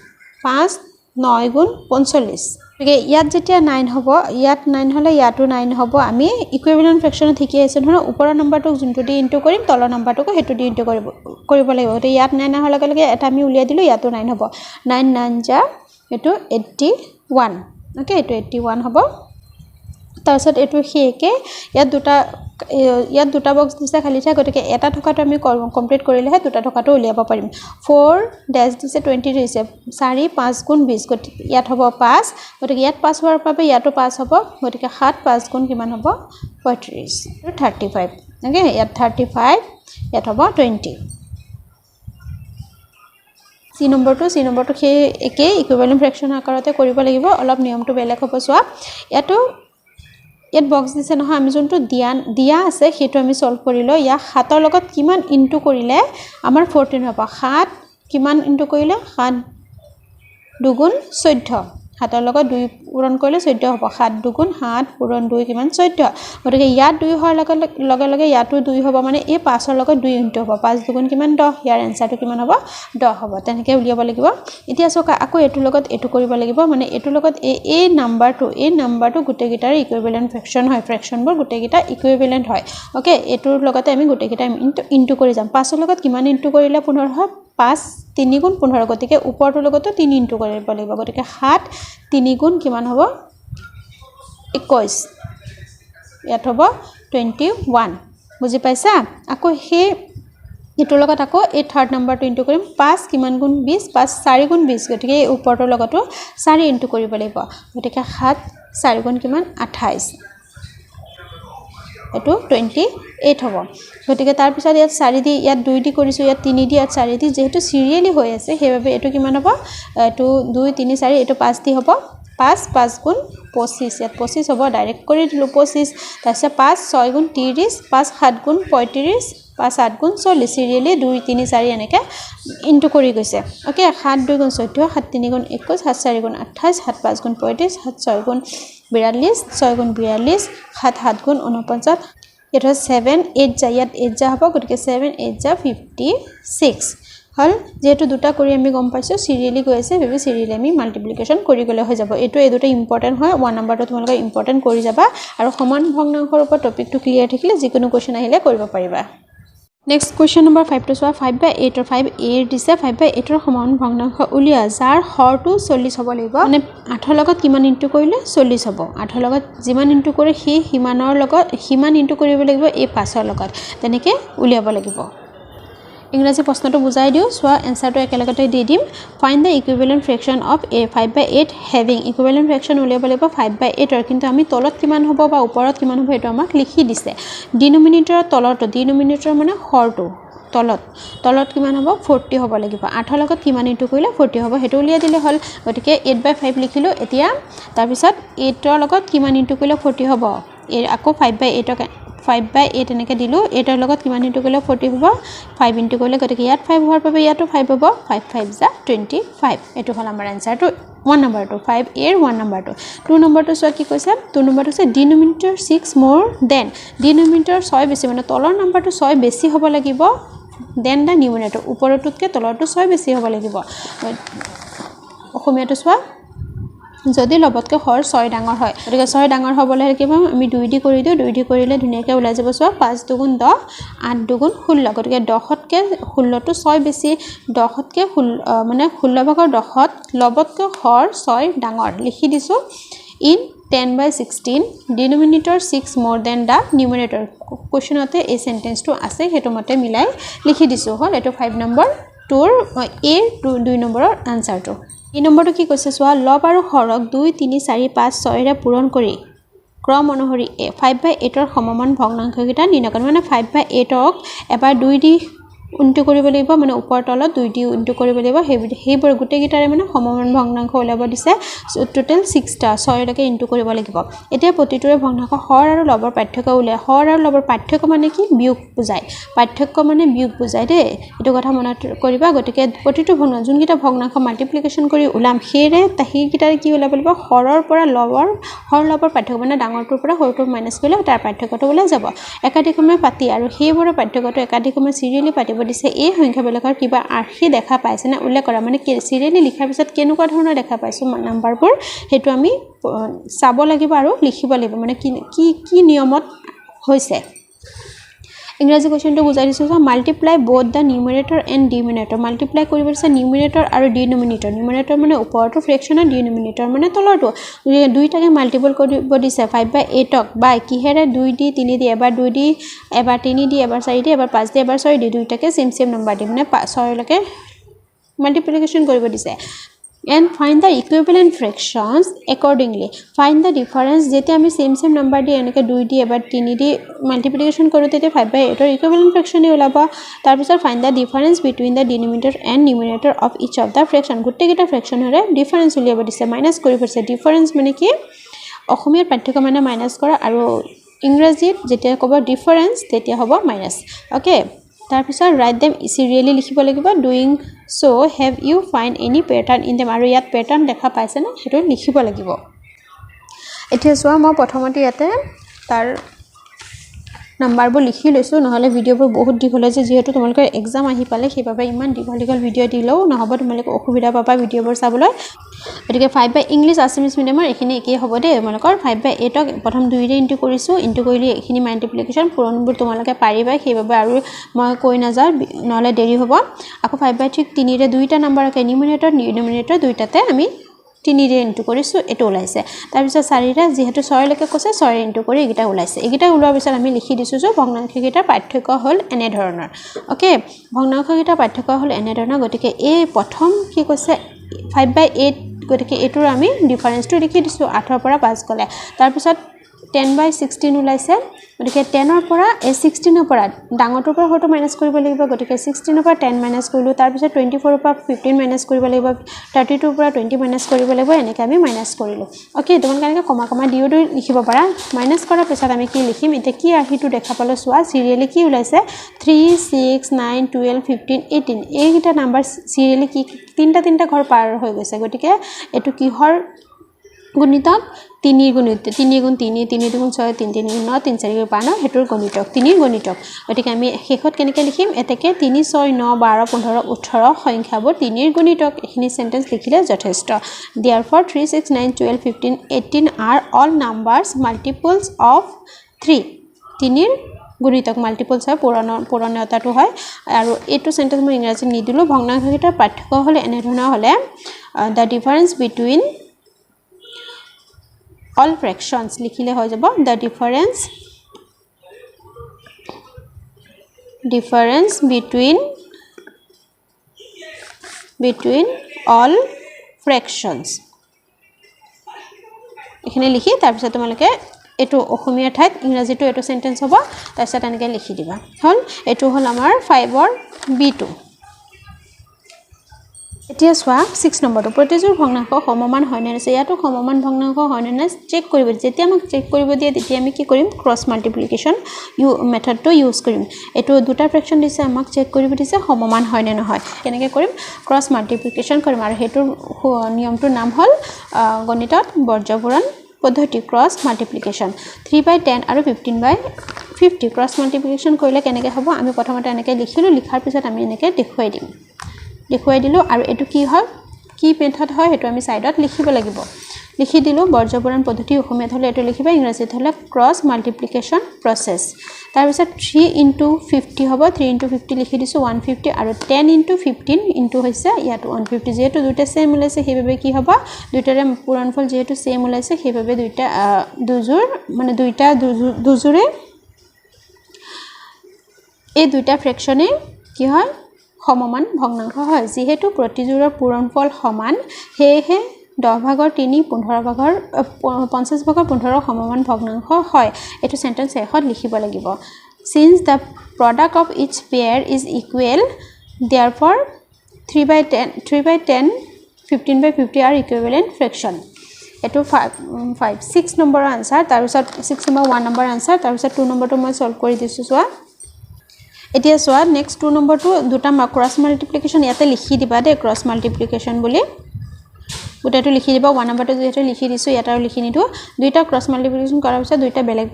5 9 গুণ 45 Okay, ইয়াত যেতিয়া 9 হ'ব ইয়াত 9 হলে ইয়াতো 9 হ'ব আমি ইকুইভ্যালেন্ট ফ্ৰেকশন ঠিকই আছে ধৰা ওপৰৰ নম্বৰটো যোনটো দি ইনটু কৰিম তলৰ নম্বৰটোক হেতু দি ইনটু কৰিব লাগিব তে ইয়াত 9 হলে লগে এটা আমি উলিয়াই দিলো ইয়াতো 9 হ'ব 9 9 যা এটো 81 ওকে এটো 81 হ'ব তাৰছত এটো হেকে ইয়াত দুটা বক্স দিছে খালি ঠাই গতিকে এটা ঠকাটো আমি কমপ্লিট কৰিলেহে দুটা ঠকাটো উলিয়াব পাৰিম 4 ড্যাশ দিছে 20 দিছে 4 5 গুণ 20 গতিকে ইয়াত হ'ব 5 গতিকে ইয়াত 5 হোৱাৰ বাবে ইয়াতো 5 হ'ব গতিকে 7 5 গুণ কিমান হ'ব 35 35 ওকে ইয়াত 35 ইয়াত হ'ব 20 C নম্বৰটো হে একে ইকুইভ্যালেন্ট ফ্ৰেকশন আকাৰতে কৰিব লাগিব অলপ নিয়মটো বেলেগ হ'ব চোৱা ইয়াত বক্স দিছে নহয় আমি যোনটো দিয়া আছে হেতু আমি সলভ কৰিলো ইয়া 7 ৰ লগত কিমান ইনটু কৰিলে আমাৰ 14 হ'ব 7 কিমান ইনটু কৰিলে 7 দুগুণ 14 7 ৰ লগত 2 পূৰণ কৰিলে 14 হ'ব 7 দুগুণ 7 পূৰণ 2 কিমান 14 গতিকে ইয়াত 2 হোৱাৰ লগে ইয়াতো 2 হ'ব মানে এই 5 ৰ লগত 2 ইনটু হ'ব 5 দুগুণ কিমান 10 ইয়াৰ আনসাৰটো কিমান হ'ব 10 হ'ব তেনেকৈ উলিয়াব লাগিব এতিয়া চোকা আকৌ এটো লগত এটো কৰিব লাগিব মানে এটো লগত এই নাম্বাৰটো গুটেগিটাৰ ইকুইভ্যালেন্ট ফ্ৰেকশন হয় ফ্ৰেকশনবোৰ গুটেগিটা ইকুইভ্যালেন্ট হয় ওকে এটোৰ লগতে আমি গুটেগিটা ইনটু কৰি যাম 5 ৰ লগত কিমান ইনটু কৰিলে 15 হয় 5 3 গুণ 15 গতিকে ওপৰটো লগতো 3 ইনটু কৰিব লাগিব গতিকে 7 3 গুণ কিমান হ'ব 21 ইয়াত হ'ব 21 বুজি পাইছা আকৌ হে এটোৰ লগত আকৌ এই থাৰ্ড নাম্বাৰটো ইনটু কৰিম 5 কিমান গুণ 20 5 4 গুণ 20 গতিকে ওপৰটো লগতো 4 ইনটু কৰিব লাগিব গতিকে 7 4 গুণ কিমান 28 এটো 28 হ'ব গতিকে তাৰ পিছত ইয়াত 4 দি ইয়াত 2 দি কৰিছো ইয়াত 3 দি ইয়াত 4 দি যেহেতু সিৰিয়ালি হৈ আছে হেবাবে এটো কিমান হ'ব এটো 2 3 4 এটো 5 দি হ'ব 5 5 গুণ 25 ইয়াত 25 হ'ব ডাইৰেক্ট কৰি দিলো 25 তাৰপিছত 5 6 গুণ 30 5 7 গুণ 35 5 8 গুণ 40 সিৰিয়েলি 2 3 4 এনেকে ইনটু কৰি গৈছে ওকে 7 2 গুণ 14 7 3 গুণ 21 7 4 গুণ 28 7 5 গুণ 35 7 6 গুণ 42 6 গুণ 42 7 7 গুণ 49 এটা 7 8 যা ইয়াত 8 যা হ'ব গতিকে 7 8 যা 56 হল যেহেতু দুটা কৰি আমি গম পাইছো সিৰিয়েলি গৈ আছে বেবি সিৰিয়েলি আমি মাল্টিপ্লিকেশন কৰি গলে হৈ যাব এটো এই দুটা ইম্পৰ্টেন্ট হয় 1 নম্বৰটো তোমালোকে ইম্পৰ্টেন্ট কৰি যাবা আৰু সমান ভগ্নাংশৰ ওপৰত টপিকটো ক্লিয়াৰ থাকিলে যিকোনো কোৱেশ্চন আহিলে কৰিব পাৰিবা নেক্সট কোৱেশ্চন নম্বৰ 5 টো চোৱা 5/8 or 5a দিছে 5/8 ৰ সমান ভগ্নাংশ উলিয়া যাৰ হৰটো 40 হ'ব লাগিব মানে 8 ৰ লগত কিমান ইনটু কৰিলে 40 হ'ব 8 ৰ লগত যিমান ইনটু কৰে সেই হিমানৰ লগত হিমান ইনটু কৰিব লাগিব এই 5 ৰ লগত তেনেকে উলিয়াব লাগিব ইংৰাজী প্ৰশ্নটো বুজাই দিও সোৱা এনসাৰটো একেলগতে দি দিম find the equivalent fraction of a 5/8 having equivalent fraction উলিয়াব লাগিব 5/8 ৰ কিন্তু আমি তলত কিমান হ'ব বা ওপৰত কিমান হ'ব এটো আমাক লিখি দিছে ডিনোমিনেটৰৰ তলৰটো ডিনোমিনেটৰ মানে হৰটো তলত কিমান হ'ব 40 হ'ব লাগিব 8 ৰ লগত কিমান ইনটু কৰিলে 40 হ'ব হেতু উলিয়া দিলে হল গতিকে 8/5 লিখিলো এতিয়া তাৰ পিছত 8 ৰ লগত কিমান ইনটু কৰিলে 40 হ'ব আকৌ 5/8 ক 5/8 এনেকে দিলো 8 ৰ লগত কিমান ইনটু কৰিলে 40 হ'ব 5 ইনটু কৰিলে গতিকে ইয়াত 5 হোৱাৰ বাবে ইয়াতো 5 হ'ব 5 5 যা 25 এটো হল আমাৰ আনসাৰটো 1 নম্বৰটো 5 এৰ 1 নম্বৰটো 2 নম্বৰটো সোৱা কি কৈছে 2 নম্বৰটো আছে ডিনোমিনেটৰ 6 more than ডিনোমিনেটৰ 6 বেছি মানে তলৰ নম্বৰটো 6 বেছি হ'ব লাগিব দেন দা নিউমিনেটৰ ওপৰটোতকে তলৰটো 6 বেছি হ'ব লাগিব অসমীয়াটো সোৱা যদি লবতকে হৰ 6 ডাঙৰ হয় গতিকে 6 ডাঙৰ হ'বলৈ কি পাম আমি 2 দি কৰি দিও 2 দি কৰিলে ধুনীয়াকৈ ওলাই যাব সোৱা 5 2 10 8 2 16 গতিকে 10 তকে 16 টো 6 বেছি 10 তকে মানে 16 ভাগৰ 10ত লবতকে হৰ 6 ডাঙৰ লিখি দিছো in 10/16 denominator 6 more than the numerator কোৱেশ্চনতে এই সেন্টেন্সটো আছে হেতু মতে মিলাই লিখি দিছো হল এটো 5 নম্বৰ টুৰ এ 2 নম্বৰৰ আনসাৰটো এই নম্বৰটো কি কৈছে সোৱা লব আৰু হৰক 2 3 4 5 6 ৰে পূৰণ কৰি ক্ৰম অনুসৰি 5/8 ৰ সমমান ভগ্নাংশকেইটা নিৰ্ণয় কৰা মানে 5/8 ক এবাৰ 2 দি ইনটু কৰিব লাগিব মানে ওপৰ তলত 2 দি ইনটু কৰিব লাগিব হেইবোৰ গুটে গিটাৰে মানে সমমান ভগ্নাংশ ওলাব দিছে টোটাল 6 টা 6 লৈকে ইনটু কৰিব লাগিব এতিয়া প্ৰতিটোৰে ভগ্নাংশ হৰ আৰু লবৰ পাৰ্থক্য উলিয়াই হৰ আৰু লবৰ পাৰ্থক্য মানে কি বিয়োগ বুজায় পাৰ্থক্য মানে বিয়োগ বুজায় দে এটো কথা মনত কৰিবা গতিকে প্ৰতিটো ভগ্নাংশ যোনকিটা ভগ্নাংশ মাল্টিপ্লিকেশন কৰি উলাম হেৰে তাহি গিটাৰে কি ওলাব লাগিব হৰৰ পৰা লবৰ হৰ লবৰ পাৰ্থক্য মানে ডাঙৰটোৰ পৰা সৰুটোৰ মাইনাস কৰিলে তাৰ পাৰ্থক্যটো ওলাই যাব একাধিক্ৰমে পাতি আৰু হেইবোৰৰ পাৰ্থক্যটো একাধিক্ৰমে সিৰিয়েলি পাতিব দিছে এই সংখ্যাবিলাকৰ কিবা আৰ্হি দেখা পাইছে না উল্লেখ কৰা মানে সিৰিয়েলি লিখাৰ পিছত কেনেকুৱা ধৰণৰ দেখা পাইছো নাম্বাৰবোৰ হেতু আমি চাব লাগিব আৰু লিখিব লাগিব মানে কি নিয়মত হৈছে ইংৰাজী কোৱেশ্চনটো বুজাই দিছো multiply both the numerator and denominator multiply কৰিব দিছে নিউমিনেটৰ আৰু ডিনোমিনেটৰ নিউমিনেটৰ মানে ওপৰটো ফ্ৰেকশন আৰু ডিনোমিনেটৰ মানে তলৰটো দুইটাকে মাল্টিপল কৰিব দিছে 5/8 ক বাই কিহেৰে 2 দি 3 দি এবাৰ 2 দি এবাৰ 3 দি এবাৰ 4 দি এবাৰ 5 দি এবাৰ 6 দি দুইটাকে সেম নম্বৰ দি মানে 6 লৈকে মাল্টিপ্লিকেশন কৰিব দিছে and find the equivalent fractions accordingly find the difference যেতে আমি সেম নম্বৰ দি এনেকে 2 দি এবাৰ 3 দি মাল্টিপ্লিকেশন কৰো তেতে 5/8 ৰ equivalent fraction ওলাব তাৰ পিছত find the difference between the denominator and numerator of each of the fraction গুটেকিটা fraction Hare difference উলিয়াব দিছে মাইনাস কৰি পৰিছে difference মানে কি অসমীয়াৰ পাঠ্যক্ৰম মানে মাইনাস কৰা আৰু ইংৰাজীত যেতিয়া ক'ব difference তেতিয়া হ'ব মাইনাস ওকে তাৰ পিছত write them serially লিখিব লাগিব doing so have you find any pattern in them আৰু ইয়াত pattern দেখা পাইছে না হেতু লিখিব লাগিব এতিয়া সোৱা মই প্ৰথমতে ইয়াতে তাৰ নাম্বাৰবোৰ লিখি লৈছো নহলে ভিডিওবোৰ বহুত দীঘল হৈ যায় যেহেতু তোমালোকৰ এক্সাম আহি পালে সেইবাবে ইমান দীঘল ভিডিও দিলেও নহব তোমালোকে অসুবিধা পাবা ভিডিওবোৰ চাবলৈ গতিকে 5 ইংলিশ আসামিজ মিডিয়ামৰ এখিনি একেই হ'ব দে তোমালোকৰ 5/8 ক প্ৰথম 2 ৰে ইনটু কৰিছো ইনটু কৰিলে এখিনি মাল্টিপ্লিকেশন পূৰণবোৰ তোমালোকে পাৰিবা সেইবাবে আৰু মই কৈ না যাও নহলে দেৰি হ'ব আকৌ 5/3 3 ৰে দুইটা নম্বৰকে নিউমিনেটৰ ডিনোমিনেটৰ দুইটাতে আমি 3 ৰে ইনটু কৰিছো এটো ওলাইছে তাৰ পিছত 4 ৰে যেহেতু 6 লৈকে কৈছে 6 ইনটু কৰি এগিটা ওলাইছে এগিটা ওলোৱাৰ পিছত আমি লিখি দিছো যে ভগ্নাংশগিটাৰ পাৰ্থক্য হল এনে ধৰণৰ ওকে ভগ্নাংশগিটাৰ পাৰ্থক্য হল এনে ধৰণৰ গতিকে এই প্ৰথম কি কৈছে 5/8 গতিকে এটোৰ আমি ডিফাৰেন্সটো লিখি দিছো 8 ৰ পৰা 5 গলে তাৰ পিছত 10/16 ওলাইছে গতিকে 10 ৰ পৰা 16 ৰ পৰা ডাঙৰটোৰ পৰা হয়তো মাইনাস কৰিব লাগিব গতিকে 16 ৰ পৰা 10 মাইনাস কৰিলো তাৰ পিছত 24 ৰ পৰা 15 মাইনাস কৰিব লাগিব 32 ৰ পৰা 20 মাইনাস কৰিব লাগিব এনেকৈ আমি মাইনাস কৰিলো ওকে তোমাক কেনেকৈ কমা কমা দিও লিখিব পাৰা মাইনাস কৰাৰ পিছত আমি কি লিখিম এটা কি আহিটো দেখা পালো চোৱা সিৰিয়ালি কি ওলাইছে 3 6 9 12 15 18 এইটা নাম্বাৰ সিৰিয়ালি কি তিনটা ঘৰ পাৰ হৈ গৈছে গতিকে এটো কিহৰ গুণিতক 3 গুণিত 3 গুণ 3 3 গুণ 6 3 3 গুণ 9 3 4 গুণ 5 হেতুৰ গুণিতক 3 গুণিতক গতিকে আমি শেষত কেনেকৈ লিখিম এতেকে 3 6 9 12 15 18 সংখ্যাবোৰ 3 গুণিতক এখিনি সেন্টেন্স লিখিলে যথেষ্ট therefore 3 6 9 12 15 18 are all numbers multiples of 3 3 গুণিতক মাল্টিপলস হয় পুৰণতাটো হয় আৰু এটো সেন্টেন্স মই ইংৰাজীত নিদিলো ভগ্নাংশকেইটাৰ পাৰ্থক্য হলে এনে ধৰণৰ হলে the difference between all fractions লিখিলে হৈ যাব the difference between all fractions এখানে লিখি তাৰ পিছত তোমালোকে এটো অসমীয়া ঠাইত ইংৰাজীটো এটো সেন্টেন্স হ'ব তাৰ পিছত এনেকৈ লিখি দিবা হল এটো হল আমাৰ 5 ৰ b2 এতিয়া সোৱা 6 নম্বৰটো প্ৰতিজোৰ ভগ্নাংশ সমমান হয় নে নাই ইয়াটো সমমান ভগ্নাংশ হয় নে নাই চেক কৰিব যেতিয়া আমাক চেক কৰিব দিয়ে তেতিয়া আমি কি কৰিম ক্ৰস মাল্টিপ্লিকেশন মেথডটো ইউজ কৰিম এটো দুটা ফ্ৰেকশন দিছে আমাক চেক কৰিব দিছে সমমান হয় নে নহয় কেনেকৈ কৰিম ক্ৰস মাল্টিপ্লিকেশন কৰিম আৰু হেতুৰ নিয়মটোৰ নাম হল গণিতত বৰ্জপুৰণ পদ্ধতি ক্ৰস মাল্টিপ্লিকেশন 3/10 আৰু 15/50 ক্ৰস মাল্টিপ্লিকেশন কৰিলে কেনেকৈ হ'ব আমি প্ৰথমতে এনেকৈ লিখিলো লিখাৰ পিছত আমি এনেকৈ দেখুৱাই দিলো আৰু এটো কি হয় কি মেথড হয় হেতু আমি সাইডত লিখিব লাগিব লিখি দিলো বৰ্জপুৰণ পদ্ধতি অসমীয়াত হলে এটো লিখিবা ইংৰাজীত হলে ক্ৰস মাল্টিপ্লিকেশন প্ৰসেস তাৰ পিছত 3 * 50 হ'ব 3 * 50 লিখি দিছো 150 আৰু 10 * 15 ইনটু হৈছে ইয়াটো 150 যেহেতু দুটা সেম ওলাইছে সেইভাবে কি হ'ব দুটাৰে পূৰণফল যেহেতু সেম ওলাইছে সেইভাবে দুটা দুজোৰ মানে দুজোৰে এই দুটা ফ্ৰেকশনে কি হয় সমমান ভগ্নাংশ হয় যেহেতু প্ৰতিজোৰৰ পূৰণফল সমান হেহে 10 ভাগৰ 3 15 ভাগৰ 50 ভাগৰ 15 সমমান ভগ্নাংশ হয় এটো সেন্টেন্স এখত লিখিব লাগিব since the product of each pair is equal therefore 3/10 15/50 are equivalent fraction এটো 5 6 নম্বৰৰ আনসাৰ তাৰ পিছত 6 নম্বৰ 1 নম্বৰ আনসাৰ তাৰ পিছত 2 নম্বৰটো মই সলভ কৰি দিছো সোৱা এতিয়া সোৱা নেক্সট 2 নম্বৰটো দুটা ক্ৰস মাল্টিপ্লিকেশন ইয়াতে লিখি দিবা দে ক্ৰস মাল্টিপ্লিকেশন বুলি উটাটো লিখি দিবা 1 নম্বৰটো যেটো লিখি দিছো ইয়াটাও লিখি নিদু দুইটা ক্ৰস মাল্টিপ্লিকেশন কৰাৰ পিছত দুইটা বেলেগ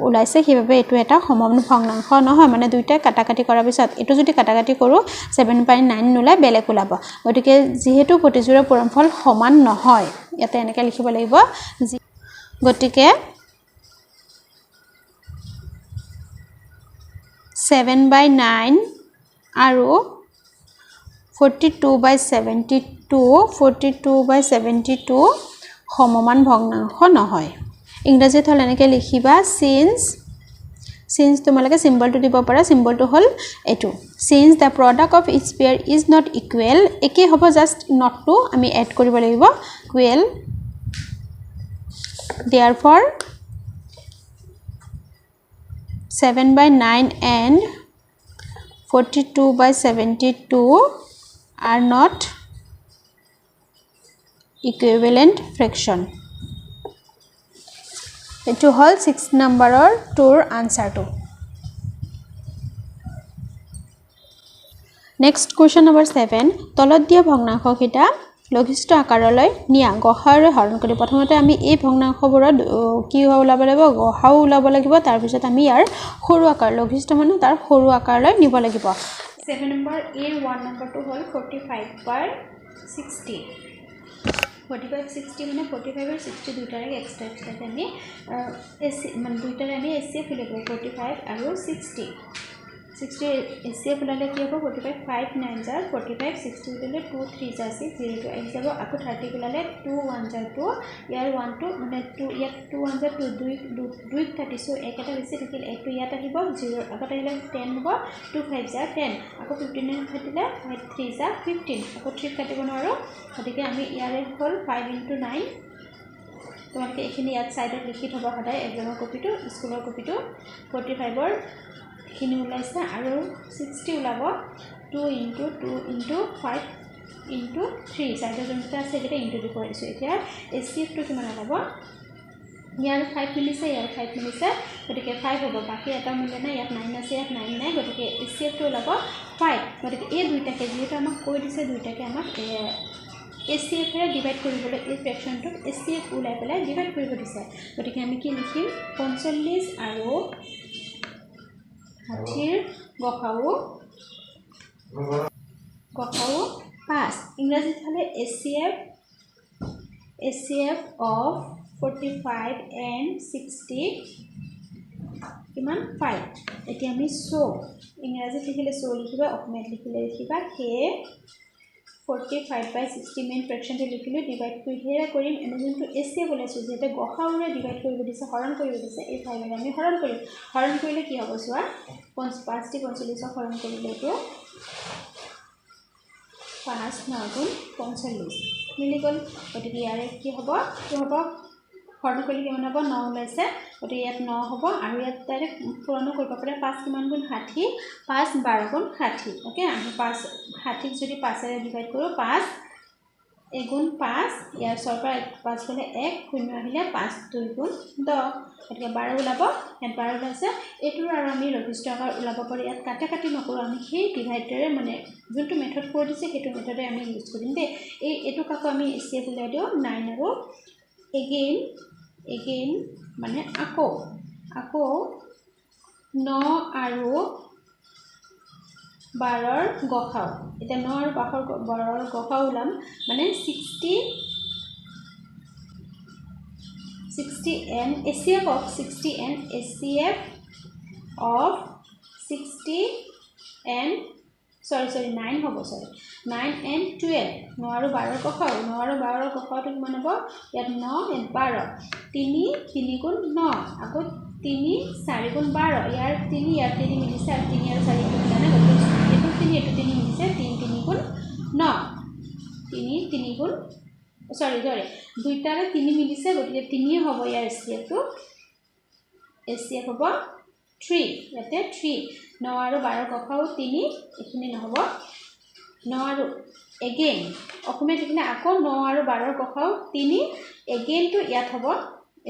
ওলাইছে সেইভাবে এটো এটা সমান ভগ্নাংশ নহয় মানে দুইটা কাটাকাটি কৰাৰ পিছত এটো যদি কাটাকাটি কৰো 7.9 নোলাই বেলেগ ওলাব গতিকে যেহেতু প্ৰতিজোৰৰ পূৰণফল সমান নহয় ইয়াতে এনেকৈ লিখিব লাগিব গতিকে 7/9 আৰু 42/72 সমমান ভগ্নাংশ নহয় ইংৰাজীত হল এনেকৈ লিখিবা since তোমালোকে সিম্বলটো দিব পাৰা সিম্বলটো হল এটো since the product of each pair is not equal একে হ'ব জাস্ট not to আমি এড কৰিব লাগিব equal therefore 7/9 and 42/72 are not equivalent fraction এটো হল 6 নম্বৰৰ টুৰ আনসাৰটো নেক্সট কোৱেশ্চন নম্বৰ 7 তলত দিয়া ভগ্নাংশকিটা লঘিষ্ঠ আকাৰলৈ নিয়া গহাৰে হৰণ কৰি প্ৰথমতে আমি এই ভগ্নাংশবোৰত কি ওলাব লাগিব গহাও ওলাব লাগিব তাৰ পিছত আমি ইয়াৰ সৰু আকাৰ লঘিষ্ঠ মানে তাৰ সৰু আকাৰলৈ নিব লাগিব 7 নম্বৰ এ 1 নম্বৰটো হল 45/60 45/60 মানে 45 আৰু 60 দুটাৰে এক্সট্ৰা আমি মানে দুটাৰে আমি এসএফ লিখিব 45 আৰু 60 এসএফ ওলালে কি হ'ব 45 5 9 jar 45 60 ওলালে 2 3 jar 6 0 2 আহি যাব আকৌ 30 ওলালে 2 1 jar 2 ইয়াৰ 1 2 মানে 2 ইয়াত 2 1 jar 2 2 30 so এক এটা বেছি থাকিল একটো ইয়াত আহিব 0 আকৌ আহিলে 10 হ'ব 2 5 jar 10 আকৌ 15 থাকিলে 3 jar 15 আকৌ 3 কাটিব নোৱাৰো গতিকে আমি ইয়াৰে হল 5 * 9 তোমালোকে এইখিনি ইয়াত ছাইডত লিখি থ'বা সদায় এক্সামৰ কপিটো স্কুলৰ কপিটো 45ৰ এইখিনি ওলাইছে আৰু 60 ওলাব 2 × 2 × 5 × 3 ছাইডৰ যোনকেইটা আছে সেইকেইটা ইনটু দি কৰি দিছোঁ এতিয়া HCFটো কিমান ওলাব ইয়াৰ 5 মিলিছে ইয়াৰ 5 মিলিছে গতিকে 5 হ'ব বাকী এটা মিলে নাই ইয়াত 9 আছে ইয়াত 9 নাই গতিকে HCFটো ওলাব 5 গতিকে এই দুইটাকে যিহেতু আমাক কৈ দিছে দুইটাকে আমাক HCF ৰে ডিভাইড কৰিবলৈ এই ফ্ৰেকচনটোক HCF ওলাই পেলাই ডিভাইড কৰিব দিছে গতিকে আমি কি লিখিম 45 আৰু 60ৰ গসাউ 5 ইংৰাজীত হ'লে HCF of 45 and 60 কিমান 5 এতিয়া আমি সো ইংৰাজীত লিখিলে সো লিখিবা অসমীয়াত লিখিলে লিখিবা সেয়ে 45/60 মেইন ফ্ৰেকচনটো লিখিলো ডিভাইড কৰিলে কৰিম আমি যোনটো HCF ওলাইছো যেতে গসাউৰে ডিভাইড কৰিব দিছে হৰণ কৰিব দিছে এই 5 ৰে আমি হৰণ কৰিলে কি হ'ব চোৱা 5 টি 45 হৰণ কৰিলে তো 5 9 × 45 মিলি গ'ল গতিকে ইয়াৰে কি হ'ব কি হ'ব হৰণ কৰিলে কিমান হ'ব 9 ওলাইছে গতিকে ইয়াত 9 হ'ব আৰু ইয়াত ডাইৰেক্ট পূৰণ কৰিব পাৰে 5 কিমান গুণ 60 5 12 গুণ 60 ওকে আমি 5 60 যদি 5 ৰে ডিভাইড কৰো 5 1 গুণ 5 ইয়াৰ সৰপৰা 5 গলে 1 শূন্য আহিলে 5 2 গুণ 10 গতিকে 12 ওলাব ইয়াত 12 ওলাইছে এইটোৰ আৰু আমি লঘিষ্ঠ আকাৰ ওলাব পাৰি ইয়াত কাটি নকৰো আমি সেই ডিভাইডৰে মানে যোনটো মেথড কৈ দিছে সেইটো মেথডে আমি ইউজ কৰিম দে এইটো কাকো আমি HCF উলাই দিও 9 আৰু again মানে আকৌ 9 আৰু 12ৰ গসাউ এটা 9 আৰু 12ৰ গসাউ ওলাম মানে 60 and HCF of 60 and HCF of 60 and 9 হ'ব 9 and 12 9 আৰু 12ৰ গসাউ 9 আৰু 12ৰ গসাউটো কিমান হ'ব ইয়াত 9 and 12 3 গুণ 9 আকৌ 3 4 গুণ 12 ইয়াৰ 3 ইয়াৰ 3 মিলিছে আৰু 3 আৰু 4 ইনটু দিলা না গতিকে এইটো 3 মিলিছে 3 গুণ 9 3 গুণ দুইটাৰে 3 মিলিছে গতিকে 3 হ'ব ইয়াৰ HCF হ'ব 3 ইয়াতে 3 9 আৰু 12 গসাউ 3 এইখিনি নহ'ব 9 আৰু again অসমীয়াত লিখিলে আকৌ 9 আৰু 12ৰ গসাউ 3 again টো ইয়াত হ'ব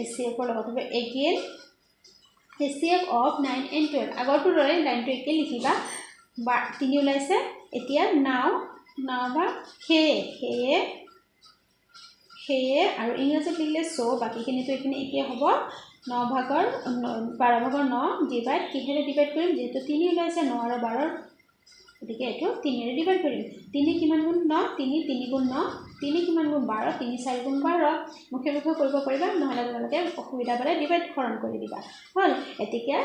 HCF ৰ লগত হ'ব again HCF of 9 and 12 আগৰটো দৰে লাইনটো একে লিখিবা 3 ওলাইছে এতিয়া নাও বা সেয়ে আৰু ইংৰাজীত লিখিলে সো বাকিখিনিটো এখিনি একে হ'ব 9 ভাগৰ 12 ভাগৰ 9 ডিভাইড কিহেৰে ডিভাইড কৰিম যেহেতু 3 ওলাইছে 9 আৰু 12ৰ গতিকে এটো 3 ৰে ডিভাইড কৰিম 3 কিমান গুণ 9 3 গুণ 9 3 কিমান গুণ 12 3 4 গুণ 12 মুখে কৰিব পাৰিবা নহলে তোমালোকে অসুবিধা পালে ডিভাইড হৰণ কৰি দিবা হল এতিয়া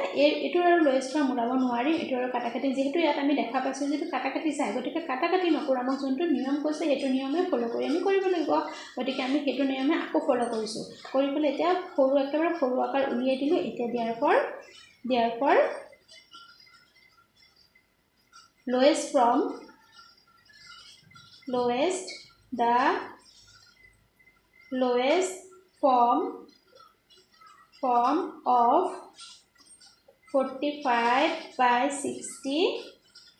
এটোৰ আৰু লোয়েষ্ট ফৰ্ম ওলাব নোৱাৰি এটোৰ আৰু কাটাকাটি যেহেতু ইয়াত আমি দেখা পাইছো যে কাটাকাটি যায় গতিকে কাটাকাটি নকৰো আমাক যোনটো নিয়ম কৈছে সেইটো নিয়মে ফলো কৰি আমি কৰিব লাগিব গতিকে আমি সেইটো নিয়মে আকৌ ফলো কৰিছো কৰি পেলে এতিয়া একেবাৰে সৰু আকাৰ উলিয়াই দিলো এতিয়া দিয়াৰ পৰ lowest form of 45/60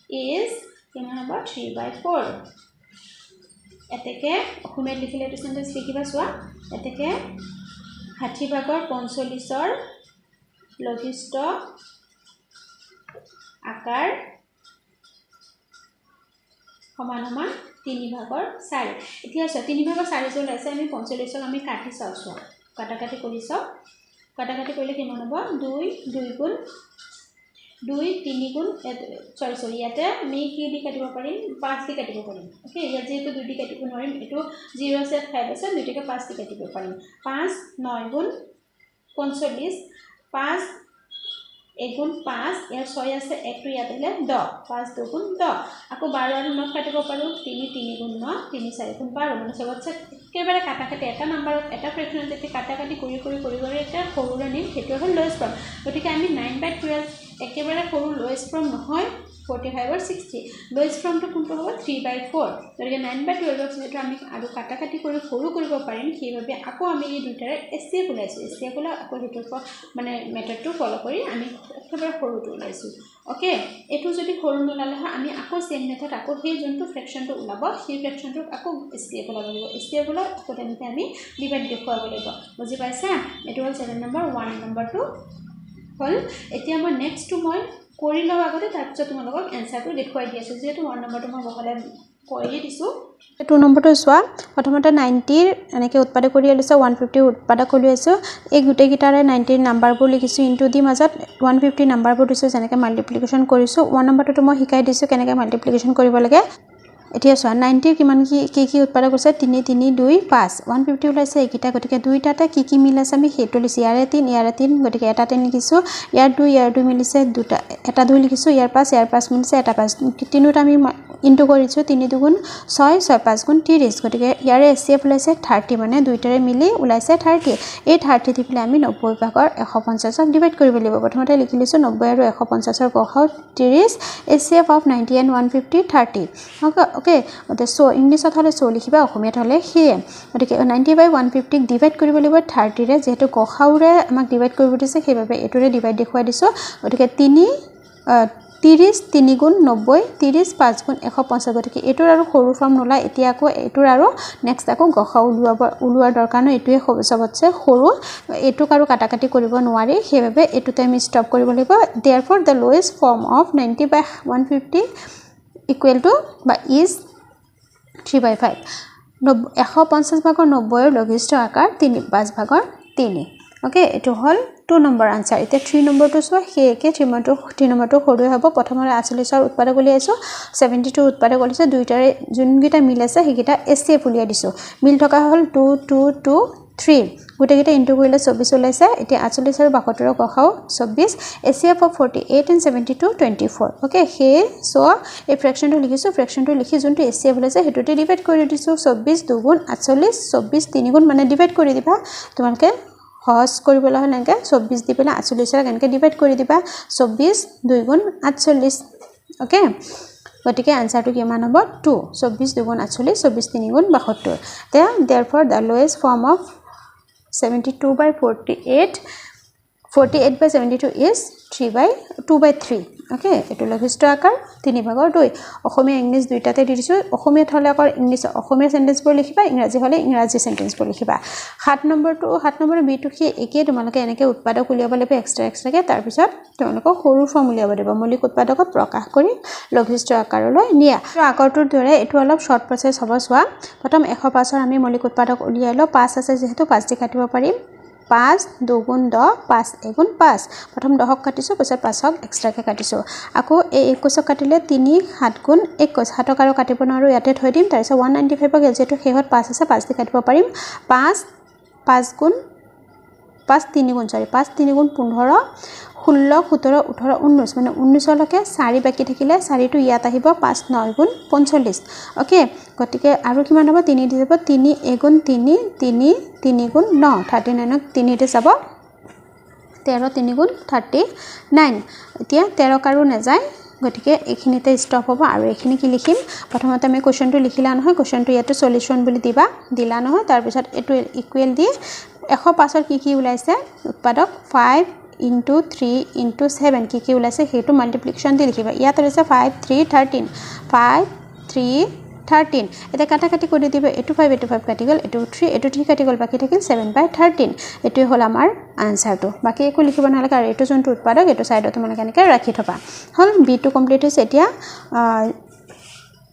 is কিমান হ'ব 3/4 এতেকে অসমীয়াত লিখিলে এইটো সেন্টেন্স লিখিবা চোৱা এতেকে 60/45ৰ লঘিষ্ঠ আকাৰ সমান 3/4 এতিয়া 3/4 যে ওলাইছে আমি 45ক আমি কাটি চাওছো কাটাকাটি কৰি চাও কাটাকাটি কৰিলে কিমান হ'ব 2 গুণ 3 গুণ সৰি ইয়াতে আমি কি দি কাটিব পাৰিম 5 দি কাটিব পাৰিম ওকে ইয়াত যেটো 2 দি কাটিব নোৱাৰিম এটো 0 আছে 5 আছে দুইটাকে 5 দি কাটিব পাৰিম 5 9 গুণ 45 5 1 গুণ 5 ইয়াৰ 6 আছে 1 টো ইয়াত আহিলে 10 5 2 গুণ 10 আকৌ 12 আৰু 9 কাটিব পাৰো 3 গুণ 9 3 4 গুণ 12 মানে সবতছে একেবাৰে কাটাকাটি এটা নাম্বাৰত এটা ফ্ৰেকশন যেতে কাটাকাটি কৰি এটা সৰুৰে নিম সেইটো হ'ল লোয়েষ্ট ফৰ্ম গতিকে আমি 9/12 একেবাৰে সৰু লোয়েষ্ট ফৰ্ম নহয় 45 और 60 लोएस्ट फॉर्म तो কোনটো হ'ব 3/4 গতিকে 9/12 যেটো আমি আৰু কাটাকাটি কৰি সৰু কৰিব পাৰিম সেইভাবে আকৌ আমি এই দুটাৰ এসএফ ওলাইছো এসএফ ওলা আকৌ হেতুৰ মানে মেথডটো ফলো কৰি আমি একেবাৰে সৰুটো ওলাইছো ওকে এটো যদি সৰু নোলালে আমি আকৌ সেম মেথড আকৌ সেই যোনটো ফ্ৰেকশনটো ওলাব সেই ফ্ৰেকশনটো আকৌ এসএফ ওলাব লাগিব এসএফ ওলা আকৌ তেনেকৈ আমি ডিভাইড দেখুৱাব লাগিব বুজি পাইছা এটো হ'ল 7 নম্বৰ 1 নম্বৰ 2 হল এতিয়া মই নেক্সট মই কৰি লও আগতে তাৰপিছত তোমালোকক এনসাৰটো দেখুৱাই দি আছো যেটো 1 নম্বৰটো মই বহলে কৰি দিছো 2 নম্বৰটো চোৱা প্ৰথমতে 90 এনেকৈ উৎপাদক কৰি আলিছো 150 উৎপাদক কৰি আছো এই গুটে গিটাৰে 90 নাম্বাৰবোৰ লিখিছো ইনটু দি মাজত 150 নাম্বাৰবোৰ দিছো যেনেকৈ মাল্টিপ্লিকেশন কৰিছো 1 নম্বৰটো মই শিকাই দিছো কেনেকৈ মাল্টিপ্লিকেশন কৰিব লাগে এতিয়া চোৱা 90 কিমান কি উৎপাদক হৈছে 3 3 2 5 150 ওলাইছে এইকিটা গটিকে দুইটাতে কি মিল আছে আমি হেতু লিখি ইয়াৰে 3 গটিকে এটা 3 লিখিছো ইয়াৰ 2 মিলিছে দুটা এটা 2 লিখিছো ইয়াৰ 5 মিলিছে এটা 5 তিনিটা আমি ইনটু কৰিছো 3 2 গুণ 6 6 5 গুণ 30 গটিকে ইয়াৰে এসএফ ওলাইছে 30 মানে দুইটাৰে মিলি ওলাইছে 30 এই 30 দিলে আমি 90 ভাগৰ 150ক ডিভাইড কৰিব লাগিব প্ৰথমতে লিখি লৈছো 90 আৰু 150ৰ গড় 30 SF of 90 and 150 30 okay so ইংলিশত হলে সো লিখিবা অসমীয়াত হলে হিয়ে গটিকে 90/150 ক ডিভাইড কৰিব লাগিব 30 ৰে যেহেতু গড়ৰে আমাক ডিভাইড কৰিব দিছে সেইভাবে এটোৰে ডিভাইড দেখুৱাই দিছো গটিকে 30 3 গুণ 90 30 5 গুণ 150 গটিকে এটোৰ আৰু সৰু ফৰ্ম নোলা এতিয়া আকৌ এটোৰ আৰু নেক্সট আকৌ গড় উলোৱাৰ দৰকাৰ নাই এটোৱে সবতছে সৰু এটোক আৰু কাটাকাটি কৰিব নোৱাৰি সেইভাবে এটোতে আমি ষ্টপ কৰিব লাগিব therefore the lowest form of 90/150 equal to বা is 3/5 150 ভাগৰ 90 ৰ লঘিষ্ঠ আকাৰ 3/5 ভাগৰ 3 ওকে এটো হল 2 নম্বৰ আনসাৰ এতিয়া 3 নম্বৰটো চোৱা হেকে 3 নম্বৰটো সৰুৱে হ'ব প্ৰথমৰে 48 উৎপাদক উলিয়াইছো 72 উৎপাদক উলিয়াইছো দুইটাৰে যোনগিটা মিল আছে হেগিটা এসএফ উলিয়াই দিছো মিল থকা হল 2 2 2 3 গুটেগিটা ইনটু কৰিলে 24 ওলাইছে এতিয়া 48 আৰু 72 গখাও 24 এসএফ অফ 48 and 72 24 ওকে হে সো এই ফ্ৰেকশনটো লিখিছো ফ্ৰেকশনটো লিখি যোনটো এসএফ ওলাইছে হেতুতে ডিভাইড কৰি দিছো 24 2 গুণ 48 24 3 গুণ মানে ডিভাইড কৰি দিবা তোমালকে হস কৰিবলৈ হলে এনেকৈ 24 দি পেলা 48 ৰ এনেকৈ ডিভাইড কৰি দিবা 24 2 গুণ 48 ওকে গটিকে আনসাৰটো কিমান হ'ব 2 24 2 গুণ 48 24 3 গুণ 72 therefore the lowest form of 72/48 48/72 is 2/3 okay এটো লঘিষ্ঠ আকাৰ 3 ভাগৰ 2 অসমীয়া ইংলিশ দুইটাতে দিছো অসমীয়াত হলে আকৌ ইংলিশ অসমীয়া সেন্টেন্সবোৰ লিখিবা ইংৰাজী হলে ইংৰাজী সেন্টেন্সবোৰ লিখিবা 7 নম্বৰ বিটো কি একে তোমালোকে এনেকৈ উৎপাদক উলিয়াব লাগিব এক্সট্ৰাকে তাৰ পিছত তোমালোকক সৰু ফৰ্ম উলিয়াব দিব মৌলিক উৎপাদকক প্ৰকাশ কৰি লঘিষ্ঠ আকাৰলৈ নিয়া আগৰটোৰ দৰে এটো অলপ শৰ্ট প্ৰসেস হ'ব চোৱা প্ৰথম 105 ৰ আমি মৌলিক উৎপাদক উলিয়াই ল 5 আছে যেহেতু 5 দি কাটিব পাৰিম 5 2 গুণ 10 5 1 গুণ 5 প্ৰথম 10ক কাটিছো পিছত 5ক এক্সট্ৰাকে কাটিছো আকৌ এই 21ক কাটিলে 3 7 গুণ 21 7ক আৰু কাটিব নোৱাৰো ইয়াতে থৈ দিম তাৰ পিছত 195ক যেটো হেহত 5 আছে 5 দি কাটিব পাৰিম 5 5 গুণ 5 3 গুণ 5 3 গুণ 15 16 17 18 19 মানে 19 লকে 4 বাকি থাকিলে 4 টো ইয়াত আহিব 5 9 গুণ 45 ওকে গটিকে আৰু কিমান হ'ব 3 দি যাব 3 1 গুণ 3 3 3 গুণ 9 39ক 3 দি যাব 13 3 গুণ 39 এতিয়া 13 কাৰো নাযায় গটিকে এখিনিতে ষ্টপ হ'ব আৰু এখিনি কি লিখিম প্ৰথমতে আমি কোৱেশ্চনটো লিখিলা নহয় কোৱেশ্চনটো ইয়াতে সলিউশন বুলি দিলা নহয় তাৰ পিছত এটো ইকুৱেল দি 105 ৰ কি ওলাইছে উৎপাদক 5 into 3 into 7 কি ওলাইছে হেতু মাল্টিপ্লিকেশন দি লিখিবা ইয়াত আছে 5 3 13 5 3 13 এটা কাটাকাটি কৰি দিব এটো 5 কাটি গল এটো 3 এটো 3 কাটি গল বাকি থাকিল 7/13 এটোই হল আমাৰ আনসাৰটো বাকি একো লিখিব নালাগে আৰু এটো যোনটো উৎপাদক এটো সাইডত তোমালোকে এনেকৈ ৰাখি থবা হল বি টু কমপ্লিট হৈছে এতিয়া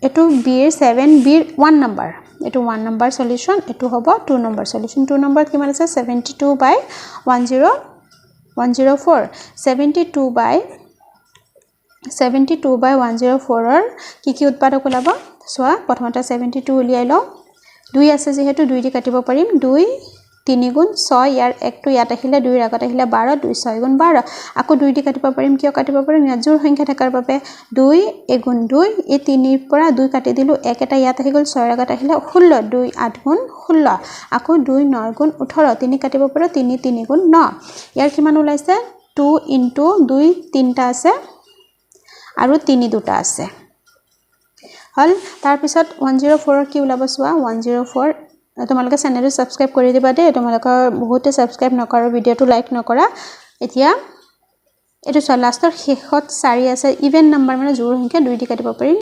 এটো বি এৰ 7 বি 1 নম্বৰ এটো 1 নম্বৰ সলিউশন এটো হ'ব 2 নম্বৰ সলিউশন 2 নম্বৰ কিমান আছে 72/104 72/104 ৰ কি উৎপাদক ওলাব সোৱা প্ৰথমতে 72 উলিয়াই ল 2 আছে যেহেতু 2 দি কাটিব পাৰিম 2 3 গুণ 6 ইয়াৰ 1 টো ইয়াত আহিলে 2 ৰ আগত আহিলে 12 2 6 গুণ 12 আকৌ 2 দি কাটিব পাৰিম কিয় কাটিব পাৰিম ইয়াত জোৰ সংখ্যা থাকাৰ বাবে 2 1 গুণ 2 এই 3 ৰ পৰা 2 কাটি দিলো 1 এটা ইয়াত আহি গল 6 ৰ আগত আহিলে 16 2 8 গুণ 16 আকৌ 2 9 গুণ 18 3 কাটিব পাৰো 3 3 গুণ 9 ইয়াৰ কিমান ওলাইছে 2 into 2 তিনটা আছে আৰু 3 দুটা আছে হল তাৰ পিছত 104 কি ওলাব সোৱা 104 তোমালোকে চেনেলটো সাবস্ক্ৰাইব কৰি দিবা দে তোমালোকে বহুতে সাবস্ক্ৰাইব নকৰা ভিডিওটো লাইক নকৰা এতিয়া এটো চ লাষ্টৰ শেষত 4 আছে ইভেন নাম্বাৰ মানে জোৰ সংখ্যা 2 দি কাটিব পাৰিম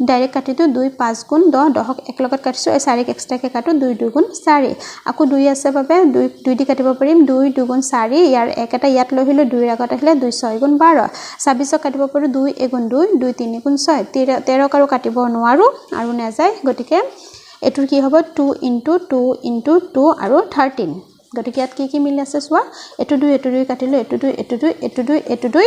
ডাইৰেক্ট কাটিটো 2 5 গুণ 10 10ক এক লগত কাটিছো এই 4 ক এক্সট্ৰাকে কাটো 2 2 গুণ 4 আকৌ 2 আছে বাবে 2 দি কাটিব পাৰিম 2 2 গুণ 4 ইয়াৰ এক এটা ইয়াত লৈ হলো 2 ৰ আগত আহিলে 2 6 গুণ 12 26ক কাটিব পাৰো 2 1 গুণ 2 2 3 গুণ 6 13 কাৰো কাটিব নোৱাৰো আৰু না যায় গটিকে এটোৰ কি হ'ব 2 2 2 আৰু 13 গটিকে ইয়াত কি মিল আছে সোৱা এটো 2 কাটিলো এটো 2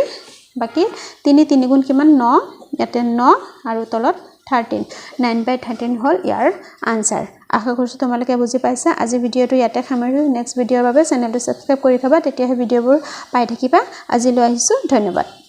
বাকি 3 3 গুণ কিমান 9 ইয়াতে 9 আৰু তলত 13 9/13 হল ইয়াৰ আনসাৰ আশা কৰিছো তোমালোকে বুজি পাইছা আজি ভিডিওটো ইয়াতে সামৰিছো নেক্সট ভিডিওৰ বাবে চেনেলটো সাবস্ক্ৰাইব কৰি থবা তেতিয়াহে ভিডিওবোৰ পাই থাকিবা আজি লৈ আহিছো ধন্যবাদ